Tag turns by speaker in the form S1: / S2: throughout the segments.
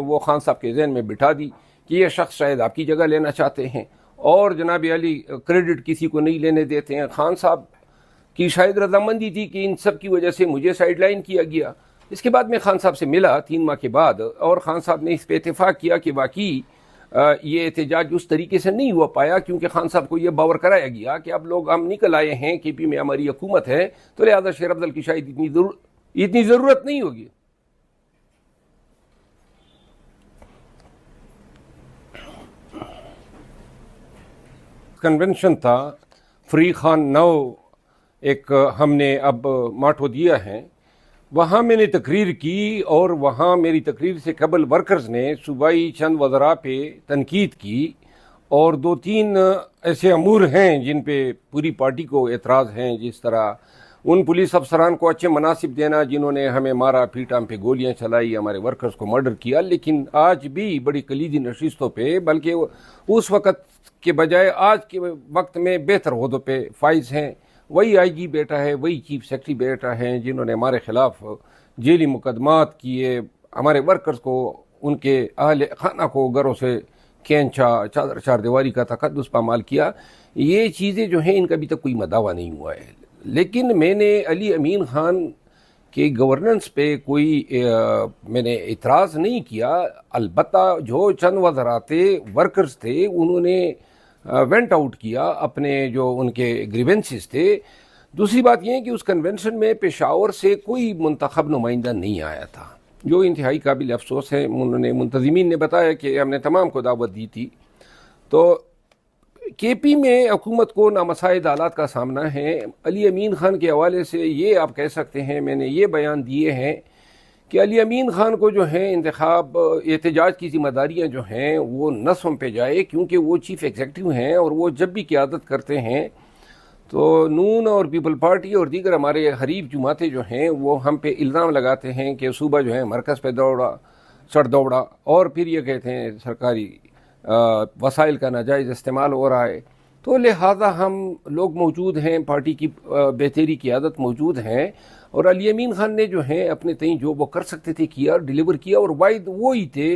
S1: वो खान साहब के जहन में बिठा दी कि ये शख्स शायद आपकी जगह लेना चाहते हैं और जनाब अली क्रेडिट किसी को नहीं लेने देते हैं। खान साहब की शायद रजामंदी थी कि इन सब की वजह से मुझे साइडलाइन किया गया। इसके बाद मैं खान साहब से मिला 3 माह के बाद और खान साहब ने इस पर इतफाक़ किया कि वाकई ये एहतजाज उस तरीके से नहीं हुआ पाया, क्योंकि खान साहब को ये बावर कराया गया कि अब लोग हम निकल आए हैं, KP में हमारी हुकूमत है, तो लिहाजा शेर अफजल की शायद इतनी ज़रूरत नहीं होगी। कन्वेंशन था फ्री खान 9 एक हमने अब माठो दिया है, वहाँ मैंने तकरीर की और वहाँ मेरी तकरीर से कबल वर्कर्स ने सूबाई चंद वज़रा पे तनकीद की और 2-3 ऐसे अमूर हैं जिन पे पूरी पार्टी को एतराज़ हैं, जिस तरह उन पुलिस अफसरान को अच्छे मनासिब देना जिन्होंने हमें मारा पीटा, हम पे गोलियां चलाई, हमारे वर्कर्स को मर्डर किया। लेकिन आज भी बड़ी कलीदी नशिस्तों पे, बल्कि उस वक़्त के बजाय आज के वक्त में बेहतर ओहदों पे फाइज हैं। वही IG बेटा है, वही चीफ सेक्रेटरी बेटा है जिन्होंने हमारे खिलाफ जेली मुकदमात किए, हमारे वर्कर्स को, उनके अहल खाना को घरों से खींचा, चादर चारदीवारी का तकद्दुस पामाल किया। ये चीज़ें जो हैं इनका अभी तक कोई मदावा नहीं हुआ है। लेकिन मैंने अली अमीन ख़ान के गवर्नेंस पे कोई मैंने इतराज़ नहीं किया। अलबत्ता जो चंद वज़रा थे, वर्कर्स थे, उन्होंने वेंट आउट किया अपने जो उनके ग्रीवेंसेस थे। दूसरी बात यह है कि उस कन्वेंशन में पेशावर से कोई मुंतखब नुमाइंदा नहीं आया था, जो इंतहाई काबिल अफसोस है। उन्होंने मुंतज़मीन ने बताया कि हमने तमाम को दावत दी थी। तो KP में हुकूमत को नामसाइद हालात का सामना है। अली अमीन ख़ान के हवाले से ये आप कह सकते हैं, मैंने ये बयान दिए हैं कि अली अमीन ख़ान को जो है इंतखाब एहतजाज की ज़िम्मेदारियाँ जो हैं वो न सौंपे जाए, क्योंकि वो चीफ़ एग्जेक्टिव हैं और वो जब भी क़यादत करते हैं तो नून और पीपल पार्टी और दीगर हमारे हरीफ जमातें जो हैं वो हम पे इल्ज़ाम लगाते हैं कि सूबा जो है मरकज़ पे दौड़ा चढ़ दौड़ा, और फिर ये कहते हैं सरकारी वसाइल का नाजायज़ इस्तेमाल हो रहा है। तो लिहाजा हम लोग मौजूद हैं, पार्टी की बेहतरी क़यादत मौजूद हैं, और अली अमीन ख़ान ने जो है अपने तय जो वो कर सकते थे किया, डिलीवर किया। और वाहिद वो ही थे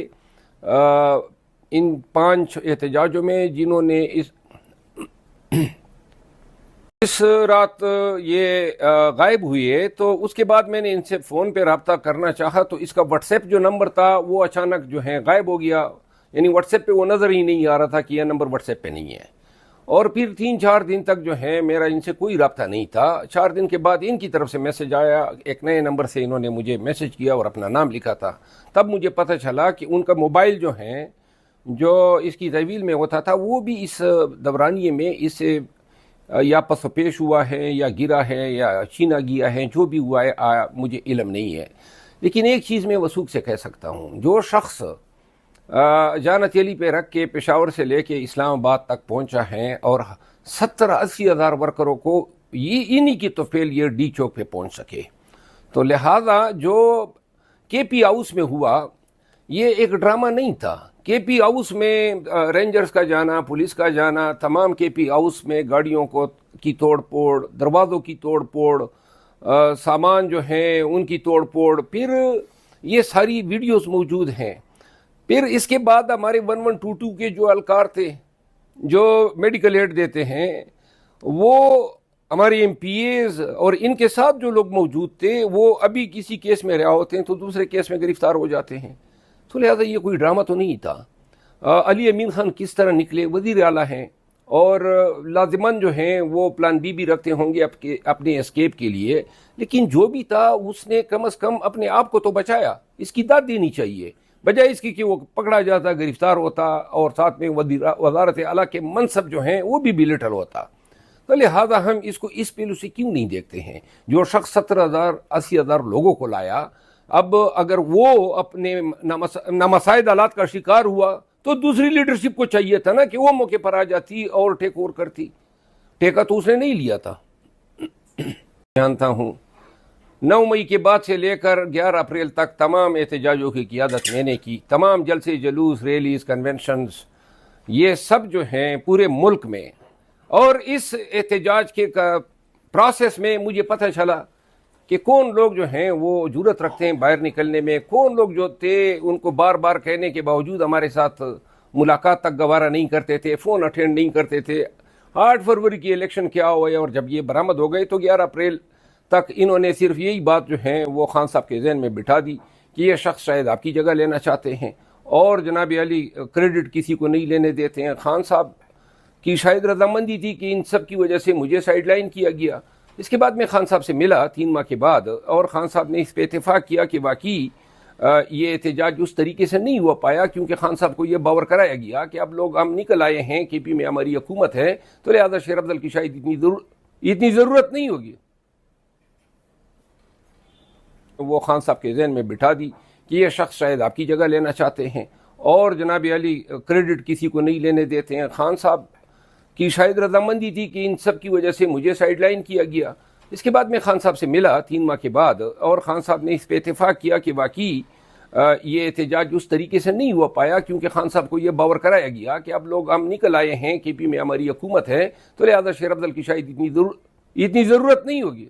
S1: इन 5 एहतजाजों में जिन्होंने इस रात ये गायब हुए। तो उसके बाद मैंने इनसे फ़ोन पे रब्ता करना चाहा तो इसका व्हाट्सएप जो नंबर था वो अचानक जो है गायब हो गया, यानी व्हाट्सएप पे वो नज़र ही नहीं आ रहा था कि यह नंबर व्हाट्सएप पे नहीं है। और फिर 3-4 दिन तक जो है मेरा इनसे कोई रब्ता नहीं था। 4 दिन के बाद इनकी तरफ से मैसेज आया, एक नए नंबर से इन्होंने मुझे मैसेज किया और अपना नाम लिखा था। तब मुझे पता चला कि उनका मोबाइल जो है, जो इसकी तहवील में होता था, वो भी इस दौरानिए में इससे या पस पेश हुआ है या गिरा है या छीना गया है, जो भी हुआ है मुझे इल्म नहीं है। लेकिन एक चीज़ मैं वसूख से कह सकता हूँ, जो शख्स जान हथेली पे रख के पेशावर से लेके इस्लामाबाद तक पहुंचा है और 70-80 हज़ार वर्करों को ये इन्हीं की तोफेल ये D चौक पे पहुंच सके, तो लिहाजा जो KP हाउस में हुआ ये एक ड्रामा नहीं था। KP हाउस में रेंजर्स का जाना, पुलिस का जाना, तमाम KP हाउस में गाड़ियों को की तोड़ फोड़, दरवाज़ों की तोड़ फोड़, सामान जो है उनकी तोड़ फोड़, फिर ये सारी वीडियोस मौजूद हैं। फिर इसके बाद हमारे 1122 के जो अलकार थे, जो मेडिकल एड देते हैं, वो हमारे MPAs और इनके साथ जो लोग मौजूद थे वो अभी किसी केस में रिहा होते हैं तो दूसरे केस में गिरफ्तार हो जाते हैं। तो लिहाजा ये कोई ड्रामा तो नहीं था। अली अमीन ख़ान किस तरह निकले, वज़ीर आला हैं और लाजिमन जो हैं वो प्लान B भी रखते होंगे अपने एस्केप के लिए। लेकिन जो भी था उसने कम अज़ कम अपने आप को तो बचाया, इसकी दाद देनी चाहिए, बजाय इसकी कि वो पकड़ा जाता, गिरफ्तार होता और साथ में वज़ारत आला के मनसब जो हैं वो भी बिलिटल होता। तो लिहाजा हम इसको इस पहलू से क्यों नहीं देखते हैं। जो शख्स 70,000-80 हज़ार लोगों को लाया, अब अगर वो अपने नामसाइद हालात का शिकार हुआ तो दूसरी लीडरशिप को चाहिए था ना कि वो मौके पर आ जाती और टेक ओवर करती। ठेका तो उसने नहीं लिया था। जानता हूँ 9 मई के बाद से लेकर 11 अप्रैल तक तमाम एहतजाजों की क़यादत मैंने की। तमाम जलसे, जुलूस, रैलीज, कन्वेंशंस, ये सब जो हैं पूरे मुल्क में। और इस एहतजाज के प्रोसेस में मुझे पता चला कि कौन लोग जो हैं वो जुर्रत रखते हैं बाहर निकलने में, कौन लोग जो थे उनको बार बार कहने के बावजूद हमारे साथ मुलाकात तक गवारा नहीं करते थे, फ़ोन अटेंड नहीं करते थे। 8 फरवरी की इलेक्शन क्या हुए और जब ये बरामद हो गए तो 11 अप्रैल तक इन्होंने सिर्फ यही बात जो है वो खान साहब के जहन में बिठा दी कि ये शख्स शायद आपकी जगह लेना चाहते हैं और जनाब अली क्रेडिट किसी को नहीं लेने देते हैं। खान साहब की शायद रजामंदी थी कि इन सब की वजह से मुझे साइडलाइन किया गया। इसके बाद मैं खान साहब से मिला 3 माह के बाद और खान साहब ने इस पर इतफाक़ किया कि वाकई ये एहतजाज उस तरीके से नहीं हुआ पाया क्योंकि खान साहब को ये बावर कराया गया कि अब लोग हम निकल आए हैं, KP में हमारी हुकूमत है, तो लिहाजा शेर अफजल की शायद इतनी ज़रूरत नहीं होगी। वो खान साहब के जहन में बिठा दी कि ये शख्स शायद आपकी जगह लेना चाहते हैं और जनाब अली क्रेडिट किसी को नहीं लेने देते हैं। खान साहब की शायद रजामंदी थी कि इन सब की वजह से मुझे साइडलाइन किया गया। इसके बाद मैं खान साहब से मिला 3 माह के बाद और खान साहब ने इस पर इतफाक़ किया कि वाकई ये एहतजाज उस तरीके से नहीं हुआ पाया क्योंकि खान साहब को ये बावर कराया गया कि अब लोग हम निकल आए हैं, KP में हमारी हुकूमत है, तो लिहाजा शेर अफजल की शायद इतनी ज़रूरत नहीं होगी।